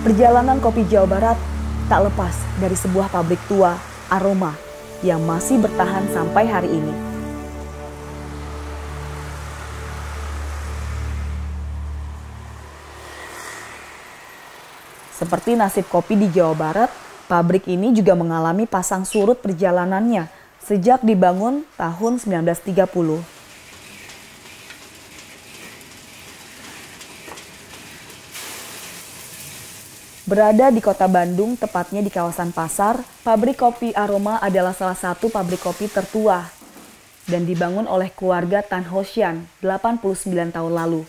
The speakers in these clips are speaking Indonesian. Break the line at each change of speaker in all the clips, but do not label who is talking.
Perjalanan kopi Jawa Barat tak lepas dari sebuah pabrik tua, Aroma, yang masih bertahan sampai hari ini. Seperti nasib kopi di Jawa Barat, pabrik ini juga mengalami pasang surut perjalanannya sejak dibangun tahun 1930. Berada di kota Bandung, tepatnya di kawasan Pasar, pabrik kopi Aroma adalah salah satu pabrik kopi tertua dan dibangun oleh keluarga Tan Hosyan 89 tahun lalu.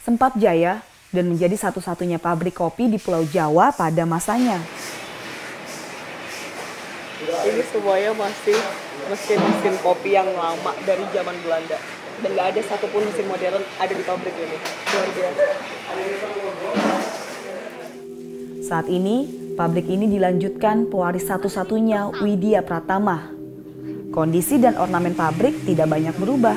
Sempat jaya dan menjadi satu-satunya pabrik kopi di Pulau Jawa pada masanya.
Ini semuanya masih mesin-mesin kopi yang lama dari zaman Belanda. Dan nggak ada satupun mesin modern ada di pabrik ini. Luar biasa.
Saat ini, pabrik ini dilanjutkan pewaris satu-satunya Widya Pratama. Kondisi dan ornamen pabrik tidak banyak berubah.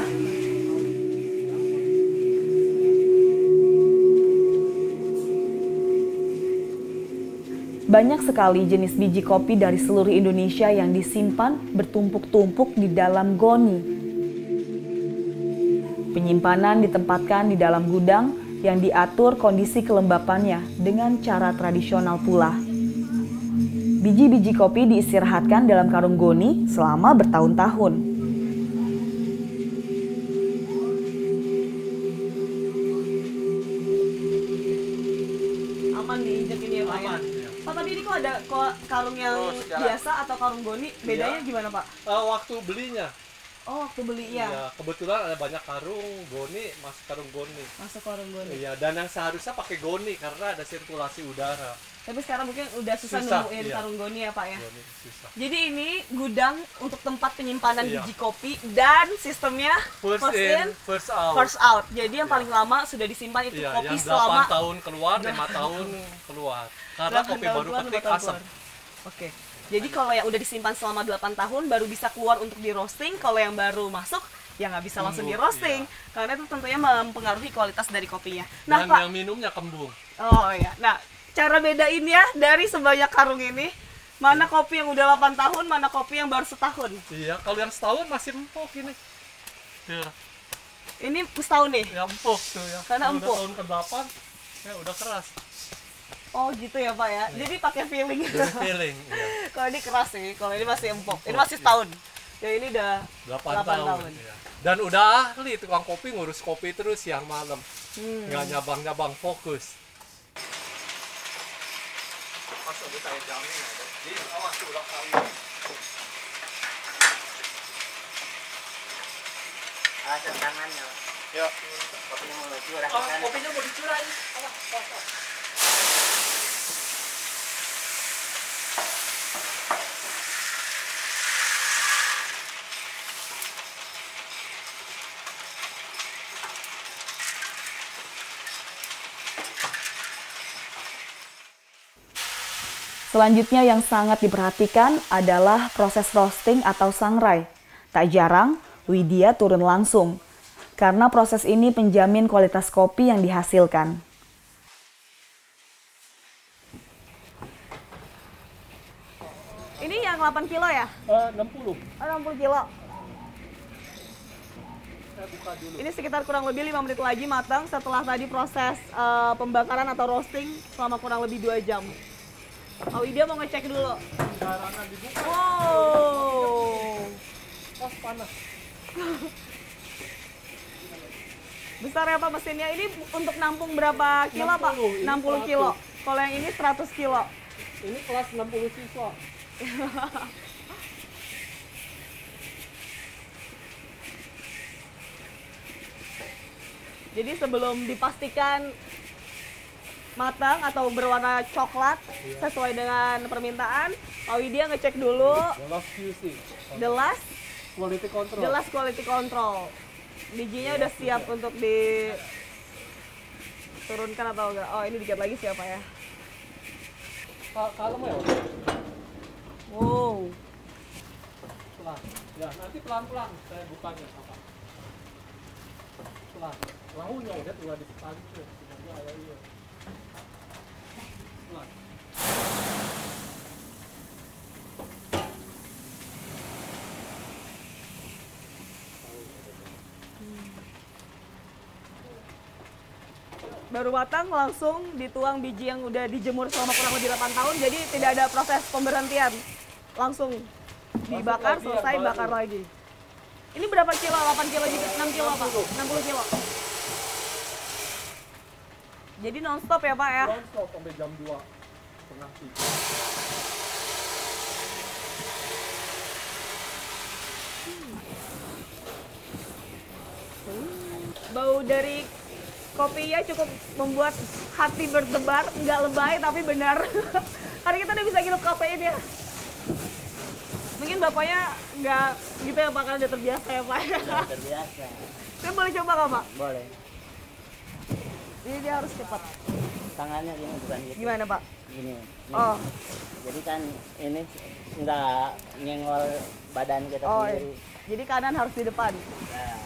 Banyak sekali jenis biji kopi dari seluruh Indonesia yang disimpan bertumpuk-tumpuk di dalam goni. Penyimpanan ditempatkan di dalam gudang yang diatur kondisi kelembapannya dengan cara tradisional pula. Biji-biji kopi diistirahatkan dalam karung goni selama bertahun-tahun.
Aman diinjek ini ya Pak ya? Pak, tadi ini kok ada karung yang biasa atau karung goni? Bedanya gimana Pak?
Waktu belinya.
Oh, waktu beli ya?
Iya, kebetulan ada banyak karung goni, masuk karung goni.
Masuk karung goni.
Iya, dan yang seharusnya pakai goni karena ada sirkulasi udara.
Tapi sekarang mungkin udah susah nemuin karung goni ya Pak ya?
Goni, susah.
Jadi ini gudang untuk tempat penyimpanan biji kopi dan sistemnya
First in, first out.
Jadi yang paling lama sudah disimpan itu kopi
yang
selama
8 tahun keluar, 5 tahun keluar. Karena kopi baru petik asam.
Oke. Jadi kalau yang udah disimpan selama 8 tahun baru bisa keluar untuk di roasting, kalau yang baru masuk ya nggak bisa langsung di roasting. Karena itu tentunya mempengaruhi kualitas dari kopinya. Nah,
dan
Pak,
yang minumnya kembung.
Oh ya. Nah, cara bedain ya dari sebanyak karung ini, mana kopi yang udah 8 tahun, mana kopi yang baru setahun.
Iya, kalau yang setahun masih empuk ini. Ya.
Ini setahun nih?
Ya empuk tuh ya.
Karena
udah
empuk.
tahun ke-8, ya udah keras.
Oh gitu ya Pak ya, jadi pakai feeling.
Feeling, iya.
Kalau ini keras sih, kalau ini masih empuk. Ini masih setahun. Ya ini udah 8 tahun.
Iya. Dan udah ahli tukang kopi, ngurus kopi terus siang malam. Nggak nyabang-nyabang, fokus. Masuk kita jamin ada. Jadi awas ulang kali.
Awas tangannya.
Ya.
Kopinya mau curah.
Kopinya mau dicurahin. Awas.
Selanjutnya yang sangat diperhatikan adalah proses roasting atau sangrai. Tak jarang, Widya turun langsung, karena proses ini penjamin kualitas kopi yang dihasilkan.
Ini yang 8 kilo ya?
60.
Oh, 60 kilo.
Saya buka dulu.
Ini sekitar kurang lebih 5 menit lagi matang setelah tadi proses pembakaran atau roasting selama kurang lebih 2 jam. Pak Widya mau ngecek dulu.
Garangan dibuka.
Wow.
Pas panas.
Besar ya Pak mesinnya. Ini untuk nampung berapa kilo
60,
Pak?
ini
60 kilo. Kalau yang ini 100 kilo.
Ini kelas 60 siswa.
Jadi sebelum dipastikan matang atau berwarna coklat sesuai dengan permintaan, Pak Widya ngecek dulu
The last QC.
the last
Quality control.
quality control. Bijinya udah siap untuk diturunkan atau enggak? Oh ini dikit lagi siapa ya?
Kalem ya.
Wow.
Pelan. Ya, nanti pelan-pelan saya bukanya apa. Pelan. Lahunya udah tinggal di sekali tuh. Sebenarnya ada iya.
baru matang langsung dituang biji yang udah dijemur selama kurang lebih 8 tahun, jadi tidak ada proses pemberhentian, langsung dibakar, selesai bakar lagi. Ini berapa kilo? 8 kilo juga? 6 kilo Pak? 60 kilo. Jadi non-stop ya Pak ya?
Non-stop sampai jam 2, setengah 3.
Bau dari kopinya cukup membuat hati berdebar, nggak lebay tapi benar. Karena kita udah bisa hidup kafein ya. Mungkin bapaknya nggak gitu ya Pak, karena udah terbiasa ya Pak.
Terbiasa.
Saya boleh coba nggak Pak?
Boleh.
Ini dia harus cepat.
Tangannya gini bukan gitu.
Gimana Pak?
Gini.
Oh,
Jadi kan ini nggak nyenggol badan kita
oh,
sendiri.
jadi kanan harus di depan.
Nah,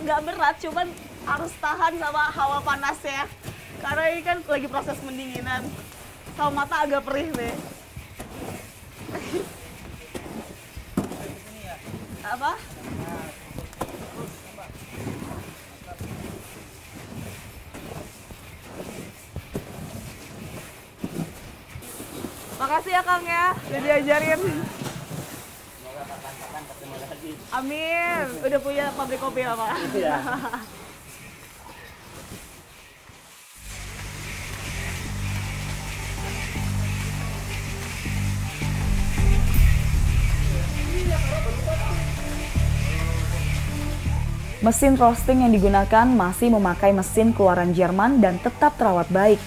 Nggak berat, cuman harus tahan sama hawa panasnya. Karena ini kan lagi proses pendinginan. Sama mata agak perih deh. Apa? Makasih ya Kang ya, udah diajarin.
semoga kapan-kapan ketemu lagi.
Amin, udah punya pabrik kopi ya Pak?
Iya.
Mesin roasting yang digunakan masih memakai mesin keluaran Jerman dan tetap terawat baik.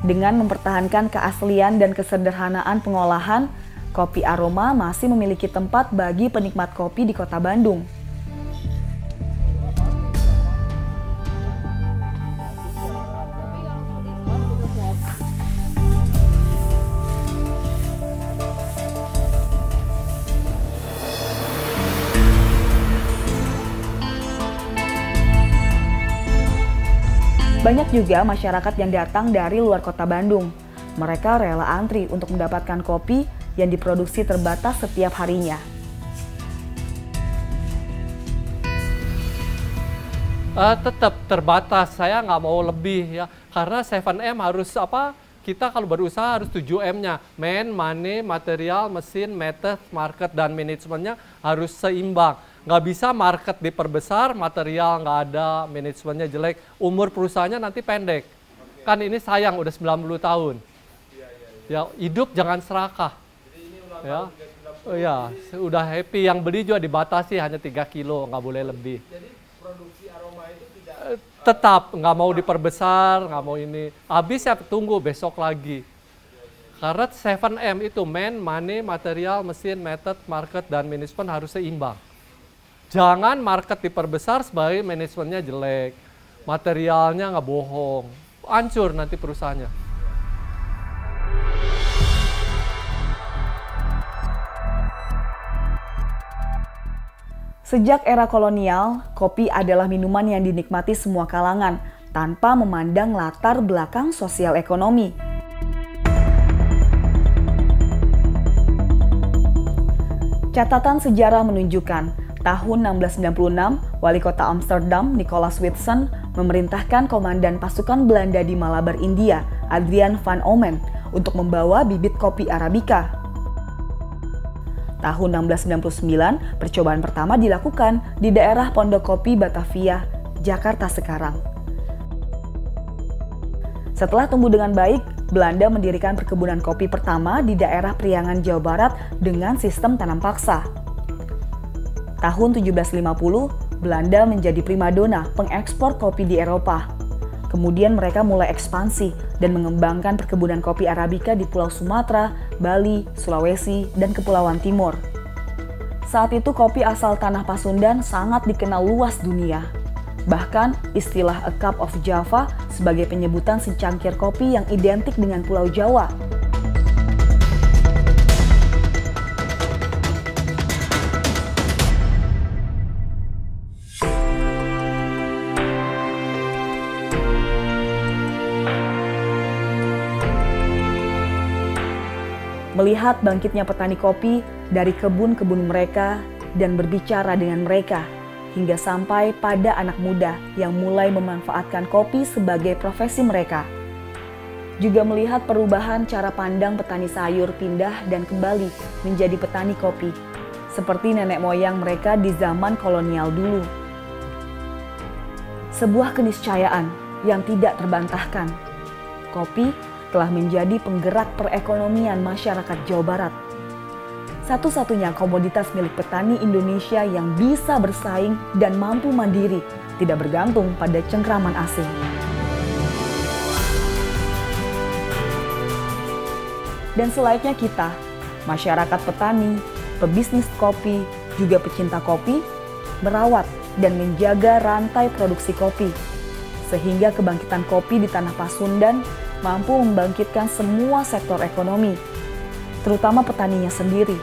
Dengan mempertahankan keaslian dan kesederhanaan pengolahan, Kopi Aroma masih memiliki tempat bagi penikmat kopi di Kota Bandung. Banyak juga masyarakat yang datang dari luar Kota Bandung. Mereka rela antri untuk mendapatkan kopi yang diproduksi terbatas setiap harinya.
Tetap terbatas, saya nggak mau lebih ya. Karena 7M harus apa? Kita kalau berusaha harus 7M-nya. Man, money, material, mesin, method, market, dan manajemennya harus seimbang. Nggak bisa market diperbesar, material nggak ada, manajemennya jelek, umur perusahaannya nanti pendek. Kan ini sayang, udah 90 tahun. Ya, hidup jangan serakah. Ya, oh ya, udah happy. Yang beli juga dibatasi hanya 3 kilo, nggak boleh lebih. Jadi produksi aroma itu tidak tetap nggak mau diperbesar, nggak mau ini. Habis ya tunggu besok lagi. Karena 7M itu man, money, material, mesin, method, market, dan manajemen harus seimbang. Jangan market diperbesar sebagai manajemennya jelek, materialnya nggak bohong, hancur nanti perusahaannya.
Sejak era kolonial, kopi adalah minuman yang dinikmati semua kalangan tanpa memandang latar belakang sosial ekonomi. Catatan sejarah menunjukkan, tahun 1696, Wali Kota Amsterdam, Nicolaas Witsen, memerintahkan Komandan Pasukan Belanda di Malabar, India, Adrian van Omen, untuk membawa bibit kopi Arabica. Tahun 1699, percobaan pertama dilakukan di daerah Pondok Kopi Batavia, Jakarta sekarang. Setelah tumbuh dengan baik, Belanda mendirikan perkebunan kopi pertama di daerah Priangan, Jawa Barat dengan sistem tanam paksa. Tahun 1750, Belanda menjadi primadona pengekspor kopi di Eropa. Kemudian mereka mulai ekspansi dan mengembangkan perkebunan kopi Arabica di Pulau Sumatera, Bali, Sulawesi, dan Kepulauan Timur. Saat itu kopi asal tanah Pasundan sangat dikenal luas dunia. Bahkan istilah "a cup of Java" sebagai penyebutan secangkir kopi yang identik dengan Pulau Jawa. Melihat bangkitnya petani kopi dari kebun-kebun mereka dan berbicara dengan mereka, hingga sampai pada anak muda yang mulai memanfaatkan kopi sebagai profesi mereka. Juga melihat perubahan cara pandang petani sayur pindah dan kembali menjadi petani kopi, seperti nenek moyang mereka di zaman kolonial dulu. Sebuah keniscayaan yang tidak terbantahkan. Kopi telah menjadi penggerak perekonomian masyarakat Jawa Barat. Satu-satunya komoditas milik petani Indonesia yang bisa bersaing dan mampu mandiri, tidak bergantung pada cengkraman asing. Dan selayaknya kita, masyarakat petani, pebisnis kopi, juga pecinta kopi, merawat dan menjaga rantai produksi kopi, sehingga kebangkitan kopi di tanah Pasundan mampu membangkitkan semua sektor ekonomi, terutama petaninya sendiri,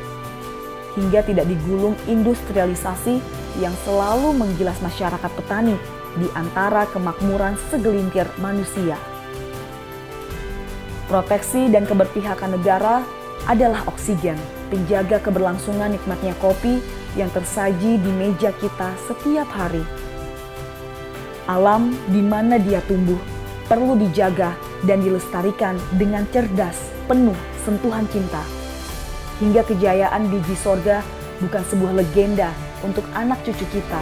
hingga tidak digulung industrialisasi yang selalu menggilas masyarakat petani di antara kemakmuran segelintir manusia. Proteksi dan keberpihakan negara adalah oksigen penjaga keberlangsungan nikmatnya kopi yang tersaji di meja kita setiap hari. Alam di mana dia tumbuh perlu dijaga dan dilestarikan dengan cerdas, penuh sentuhan cinta. Hingga kejayaan biji sorga bukan sebuah legenda untuk anak cucu kita,